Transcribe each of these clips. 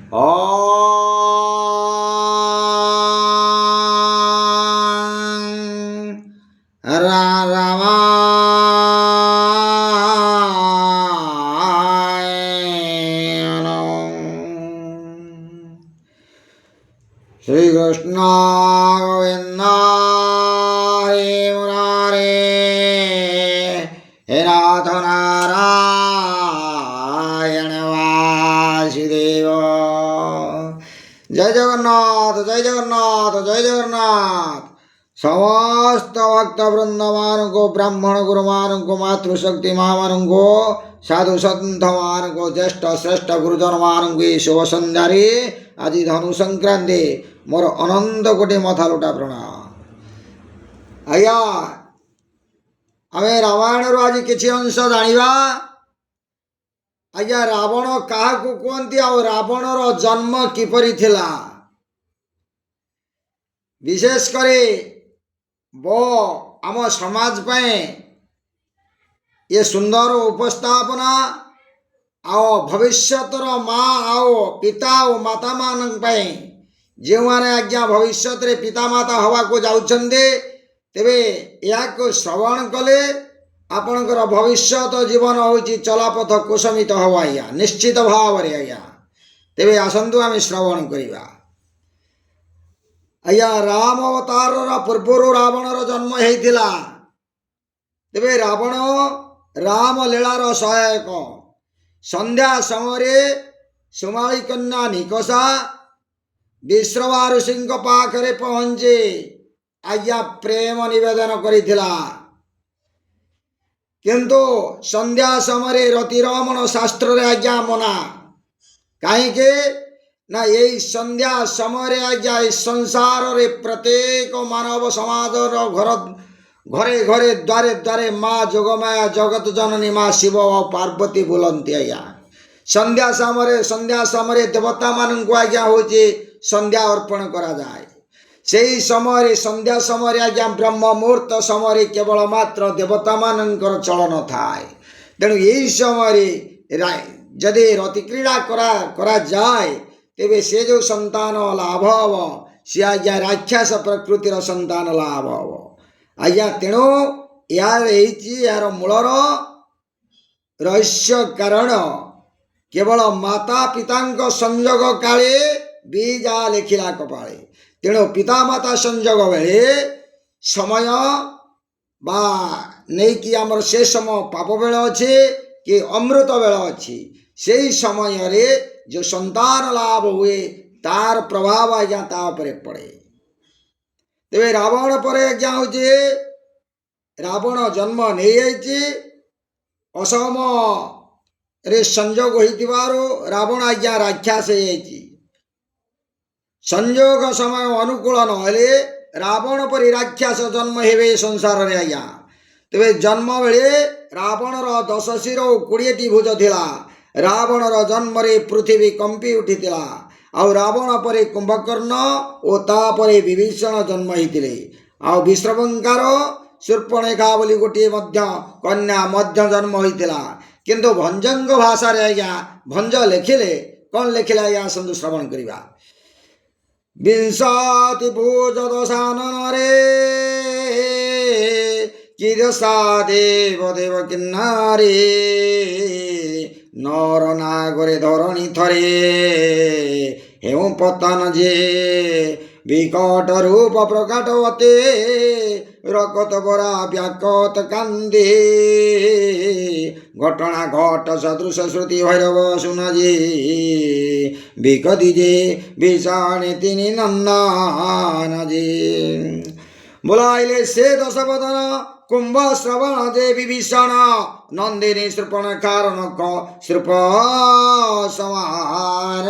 ॐ रामाय नमः। श्रीकृष्ण गोविन्दाय मुरारे हे नाथ नारायण वासुदेव। जय जगन्नाथ जय जगन्नाथ जय जगन्नाथ। समस्त भक्त वृंद मान को, ब्राह्मण गुरु मान को, मातृशक्ति माँ मान को, साधु सन्थ मान को, ज्येष्ठ श्रेष्ठ गुरुजन मान को शुभ संध्यारे आज धनु संक्रांति मोर अनंत कोटि मथा लोटा प्रणाम। आज्ञा आमे रामायण आज किछि अंश जानिबा। आज्ञा रावण काहाकू कहती आ रावणर जन्म किपरि थिला, विशेष करे बो आम समाज पे ये सुंदर उपस्थापना आओ भविष्यतर माँ आओ पिता और माता मान जो मैंने आज्ञा भविष्य पिता माता हवा को जाउछन्ते तेबे या को श्रवण कले आपणकर भविष्यत जीवन होची चलापथ कुसमित हवा आज्ञा निश्चित भाव रे आज्ञा। तेबे आसंतु आमे श्रवण करिबा। आज्ञा राम अवतार पूर्वर रावणर जन्म होइतिला। तेबे रावण राम लीलार सहायक संध्या समय सुमाली कन्या निकषा विश्रवा ऋषि पाखरे पहुंचे आज्ञा प्रेम निवेदन करिथिला। किंतु संध्या समय रतिरमण शास्त्र रे आज्ञा मना कहीं ना यही संध्या समय आज्ञा संसार रे प्रत्येक मानव समाज घर घरे घरे द्वारे द्वारे माँ जोगमाया जगत जननी माँ शिव और पार्वती बोलती आज्ञा। संध्या समय देवता मान को आज्ञा होचे संध्या अर्पण करा जाए। से समय संध्या समय आज्ञा ब्रह्म मुहूर्त समय केवल मात्र देवता मानकर चलन थाए। तेणु यही समय जदि रति क्रीड़ा करा जाए तेबे से जो संतान लाभ हम सी आज्ञा राक्षस प्रकृतिर संतान लाभ हम आज्ञा। तेणु यार मूलर रहस्य कारण केवल माता पिता संजोग काले बीजा लेखिला कपाले। तेणु पिता माता संजोग बेले समय बा नहीं कि आमर से समय पाप बेल अच्छे कि अमृत बेल अच्छी से समय रे जो संतान लाभ हुए तार प्रभाव आज्ञा तापरे पड़े। तेरे रावण पर आज्ञा होचे रावण जन्म नहीं जाइए असम रे संजोग होइतिबारो रावण आज्ञा राक्षस होइछि। संजोग समय अनुकूल नहले रावण परि राक्षस जन्म हेबे संसार रे आज्ञा। तेबे जन्म बेले रावणर 10 शिर 20टी भुज थिला। रावणर जन्म रे पृथ्वी कंपी उठितिला। आउ रावण परे कुंभकर्ण और तापरे विभीषण जन्म होइतिले। आउ विश्रवंकार शूर्पणखा बोली गोटे कन्या मध्य जन्म होइतिला। किंतु भंजंग भाषा रे आज्ञा भंज लेखिले कौन लेखिले आज्ञा आसंतु श्रवण करिबा। विंशति भुज दशानन रे कि दशा देव देव किन्नारे नर नागरे धरणी थरे हेउ पतन जे विकट रूप प्रकटवते रकत बरा व्याकत कांदे घटना घट सदृश श्रुति भैरव सुनजे विकति जे विषाणे तिनि नंदन जे बोलाइले से दशवदन कुंभ श्रवण जे विभीषण नंदिनी श्रृपण कारण श्रृप समान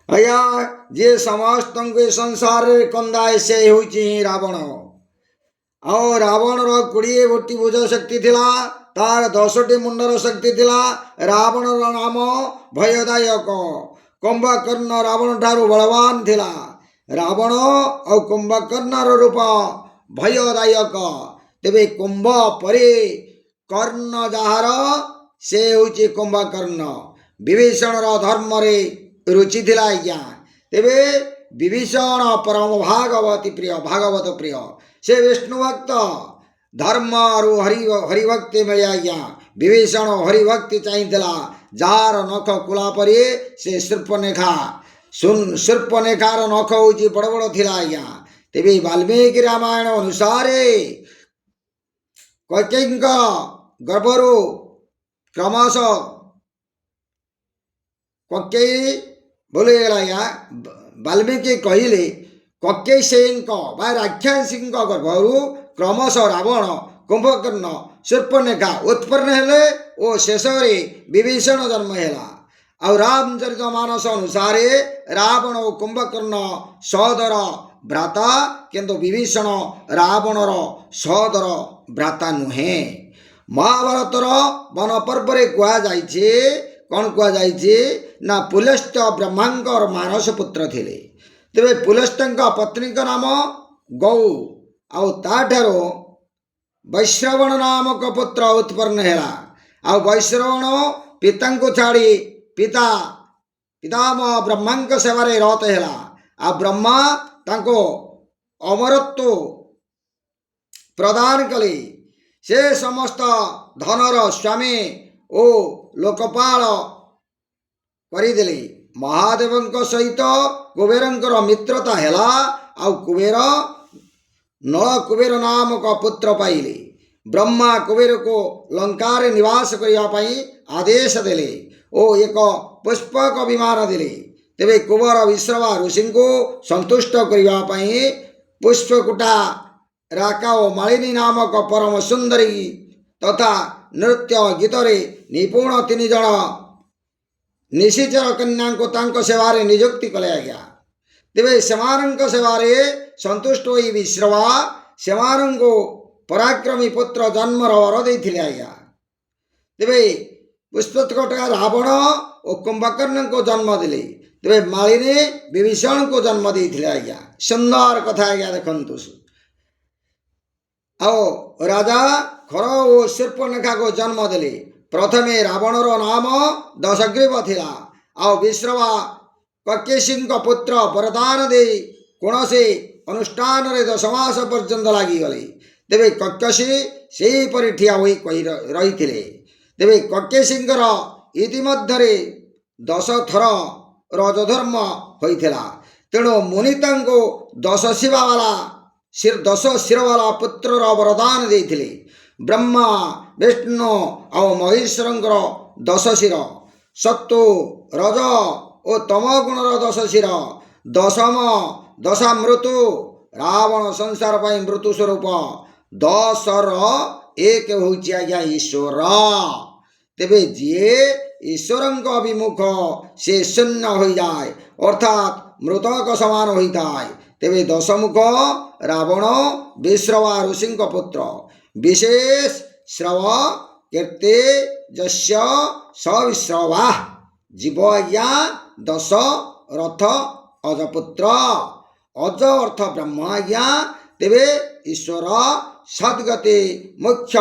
आया जे समस्त संसार कंदाए से होची रावण। और रावण 20 गोटी भुज शक्ति थिला तार 10टी मुंडर शक्ति थिला। रावण नाम भयदायक। कुंभकर्ण रावण ठारू बलवान थिला। रावण और कुंभकर्णर रूप भयदायक। तेबे कुंभ परे कर्ण जार से होची कुंभकर्ण। ବିଭୀଷଣର ଧର୍ମରେ ରୁଚି ଥିଲା ଆଜ୍ଞା। ତେବେ ବିଭୀଷଣ ପରମ ଭାଗବତ ପ୍ରିୟ ସେ ବିଷ୍ଣୁ ଭକ୍ତ ଧର୍ମରୁ ହରିଭକ୍ତି ମିଳେ ଆଜ୍ଞା। ବିଭୀଷଣ ହରିଭକ୍ତି ଚାହିଁଥିଲା, ଯାହାର ନଖ କୁଳା ପରି ସେ ଶୂର୍ପନେଖାର ନଖ ହେଉଛି ବଡ଼ ବଡ଼ ଥିଲା ଆଜ୍ଞା। ତେବେ ବାଲ୍ମୀକି ରାମାୟଣ ଅନୁସାରେ କୈକେୟୀଙ୍କ ଗର୍ଭରୁ କ୍ରମଶଃ କୈକେୟୀ ଭୁଲିଗଲା ଆଜ୍ଞା। ବାଲ୍ମୀକି କହିଲେ କୈକେୟୀଙ୍କ ବା ରାକ୍ଷସୀଙ୍କ ଗର୍ଭରୁ କ୍ରମଶଃ ରାବଣ, କୁମ୍ଭକର୍ଣ୍ଣ, ଶୂର୍ପନେଖା ଉତ୍ପନ୍ନ ହେଲେ ଓ ଶେଷରେ ବିଭୀଷଣ ଜନ୍ମ ହେଲା। ଆଉ ରାମଚରିତ ମାନସ ଅନୁସାରେ ରାବଣ ଓ କୁମ୍ଭକର୍ଣ୍ଣ ସହୋଦର ଭ୍ରାତା, କିନ୍ତୁ ବିଭୀଷଣ ରାବଣର ସହୋଦର ଭ୍ରାତା ନୁହେଁ। ମହାଭାରତର ବନ ପର୍ବରେ କୁହାଯାଇଛି, କ'ଣ କୁହାଯାଇଛି ନା ପୁଲସ୍ତ୍ୟ ବ୍ରହ୍ମାଙ୍କର ମାନସ ପୁତ୍ର ଥିଲେ। ତେବେ ପୁଲସ୍ତ୍ୟଙ୍କ ପତ୍ନୀଙ୍କ ନାମ ଗୌ, ଆଉ ତାଠାରୁ ବୈଶ୍ରବଣ ନାମକ ପୁତ୍ର ଉତ୍ପନ୍ନ ହେଲା। ଆଉ ବୈଶ୍ରବଣ ପିତାଙ୍କୁ ଛାଡ଼ି ପିତାମହ ବ୍ରହ୍ମାଙ୍କ ସେବାରେ ରତ ହେଲା। ଆଉ ବ୍ରହ୍ମା ତାଙ୍କୁ ଅମରତ୍ୱ ପ୍ରଦାନ କଲେ। ସେ ସମସ୍ତ ଧନର ସ୍ୱାମୀ ଓ ଲୋକପାଳ କରିଦେଲେ। ମହାଦେବଙ୍କ ସହିତ କୁବେରଙ୍କର ମିତ୍ରତା ହେଲା। ଆଉ କୁବେର ନଳକୁବେର ନାମକ ପୁତ୍ର ପାଇଲେ। ବ୍ରହ୍ମା କୁବେରକୁ ଲଙ୍କାରେ ନିବାସ କରିବା ପାଇଁ ଆଦେଶ ଦେଲେ ଓ ଏକ ପୁଷ୍ପକ ବିମାନ ଦେଲେ। ତେବେ କୁବର ବିଶ୍ରବା ଋଷିଙ୍କୁ ସନ୍ତୁଷ୍ଟ କରିବା ପାଇଁ ପୁଷ୍ପକୁଟା, ରାକା ଓ ମାଳିନୀ ନାମକ ପରମ ସୁନ୍ଦରୀ ତଥା ନୃତ୍ୟ ଗୀତରେ ନିପୁଣ 3 ଜଣ ନିଶିଚର କନ୍ୟାଙ୍କୁ ତାଙ୍କ ସେବାରେ ନିଯୁକ୍ତି କଲେ ଆଜ୍ଞା। ତେବେ ସେମାନଙ୍କ ସେବାରେ ସନ୍ତୁଷ୍ଟ ହୋଇ ବିଶ୍ରବା ସେମାନଙ୍କୁ ପରାକ୍ରମୀ ପୁତ୍ର ଜନ୍ମର ବର ଦେଇଥିଲେ ଆଜ୍ଞା। ତେବେ ପୁଷ୍ପକଟା ରାବଣ ଓ କୁମ୍ଭକର୍ଣ୍ଣଙ୍କୁ ଜନ୍ମ ଦେଲେ। ତେବେ ମାଳିନୀ ବିଭୀଷଣଙ୍କୁ ଜନ୍ମ ଦେଇଥିଲେ ଆଜ୍ଞା। ସୁନ୍ଦର କଥା ଆଜ୍ଞା, ଦେଖନ୍ତୁ। ଆଉ ରାଜା ଖର ଓ ଶୂର୍ପନେଖାକୁ ଜନ୍ମ ଦେଲେ। ପ୍ରଥମେ ରାବଣର ନାମ ଦଶଗ୍ରୀବ ଥିଲା। ଆଉ ବିଶ୍ରବା କୈକେୟୀଙ୍କ ପୁତ୍ର ବରଦାନ ଦେଇ କୌଣସି ଅନୁଷ୍ଠାନରେ 10 ମାସ ପର୍ଯ୍ୟନ୍ତ ଲାଗିଗଲେ। ତେବେ କୈକେୟୀ ସେହିପରି ଠିଆ ହୋଇ ରହିଥିଲେ। ତେବେ କୈକେୟୀଙ୍କର ଇତିମଧ୍ୟରେ 10 ଥର ରଜଧର୍ମ ହୋଇଥିଲା। ତେଣୁ ମୁନି ତାଙ୍କୁ 10 ଶିରବାଲା ପୁତ୍ରର ବରଦାନ ଦେଇଥିଲେ। ବ୍ରହ୍ମା, ବିଷ୍ଣୁ ଆଉ ମହେଶ୍ୱରଙ୍କର 10 ଶିର, ସତ୍ୱ, ରଜ ଓ ତମ ଗୁଣର 10 ଶିର, ଦଶାମୃତ୍ୟୁ। ରାବଣ ସଂସାର ପାଇଁ ମୃତ୍ୟୁ ସ୍ୱରୂପ। 10ର 1 ହେଉଛି ଆଜ୍ଞା ଈଶ୍ୱର। ତେବେ ଯିଏ ଈଶ୍ୱରଙ୍କ ଅଭିମୁଖ ସେ ଶୂନ୍ୟ ହୋଇଯାଏ, ଅର୍ଥାତ୍ ମୃତକ ସମାନ ହୋଇଥାଏ। ତେବେ 10 ମୁଖ ରାବଣ ବିଶ୍ରବା ଋଷିଙ୍କ ପୁତ୍ର। ବିଶେଷ ଶ୍ରବ କୀର୍ତ୍ତି ଯସ୍ୟ ସବିଶ୍ରବା। ଜୀବ ଆଜ୍ଞା 10 ରଥ ଅଜପୁତ୍ର। ଅଜ ଅର୍ଥ ବ୍ରହ୍ମ ଆଜ୍ଞା। ତେବେ ଈଶ୍ୱର ସଦ୍ଗତି ମୁଖ୍ୟ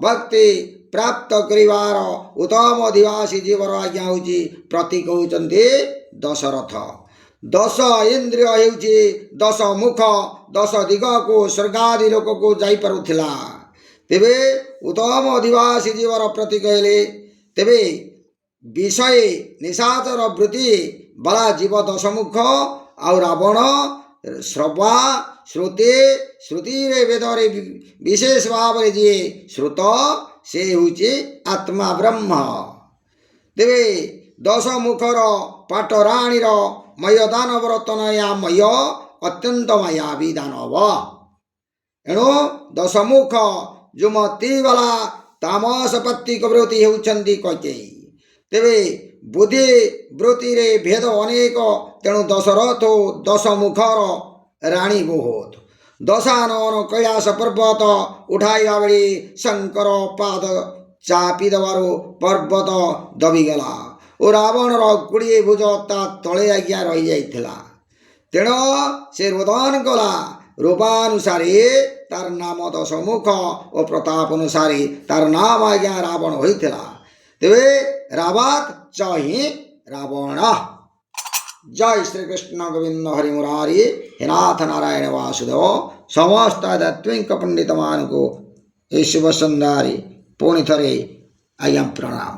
ଭକ୍ତି ପ୍ରାପ୍ତ କରିବାର ଉତ୍ତମ ଅଧିବାସୀ ଜୀବର ଆଜ୍ଞା ହେଉଛି ପ୍ରତୀକ ହେଉଛନ୍ତି 10 ରଥ। 10 ଇନ୍ଦ୍ରିୟ ହେଉଛି 10 ମୁଖ 10 ଦିଗକୁ ସ୍ୱର୍ଗାଦି ଲୋକକୁ ଯାଇପାରୁଥିଲା। ତେବେ ଉତ୍ତମ ଅଧିବାସୀ ଜୀବର ପ୍ରତୀକ ହେଲେ ତେବେ ବିଷୟ ନିଶାଚର ବୃତ୍ତି ବାଲା ଜୀବ 10 ମୁଖ। ଆଉ ରାବଣ ଶ୍ରବା ଶ୍ରୁତିରେ ବେଦରେ ବିଶେଷ ଭାବରେ ଯିଏ ଶ୍ରୁତ ସେ ହେଉଛି ଆତ୍ମା ବ୍ରହ୍ମ। ତେବେ 10 ମୁଖର ପାଟରାଣୀର ମୟ ଦାନବ ରତନୟା ମୟ ଅତ୍ୟନ୍ତ ମାୟାବୀ ଦାନବ। ଏଣୁ 10 ମୁଖ ଯୁମତି ବାଲା ତାମସ ପତ୍ତିକ ବୃତ୍ତି ହେଉଛନ୍ତି କୈକେୟୀ। ତେବେ ବୁଦ୍ଧି ବୃତ୍ତିରେ ଭେଦ ଅନେକ, ତେଣୁ 10 ରଥ 10 ମୁଖର ରାଣୀ ବହୁତ। ଦଶାନନ କୈଳାସ ପର୍ବତ ଉଠାଇବା ବେଳେ ଶଙ୍କର ପାଦ ଚାପି ଦେବାରୁ ପର୍ବତ ଦବିଗଲା ଓ ରାବଣର 20 ଭୁଜ ତା ତଳେ ଆଜ୍ଞା ରହିଯାଇଥିଲା। ତେଣୁ ସେ ରୋଦନ କଲା। ରୂପାନୁସାରେ ତାର ନାମ 10 ମୁଖ ଓ ପ୍ରତାପ ଅନୁସାରେ ତାର ନାମ ଆଜ୍ଞା ରାବଣ ହୋଇଥିଲା। ତେବେ ରାବାତ ଚହି ରାବଣ। ଜୟ ଶ୍ରୀକୃଷ୍ଣ ଗୋବିନ୍ଦ ହରି ମୁରାରୀ ହେ ନାଥ ନାରାୟଣ ବାସୁଦେବ। ସମସ୍ତ ଆଧ୍ୟାତ୍ମିକ ପଣ୍ଡିତମାନଙ୍କୁ ଏହି ଶୁଭ ସନ୍ଧ୍ୟାରେ ପୁଣି ଥରେ ଆଜ୍ଞା ପ୍ରଣାମ।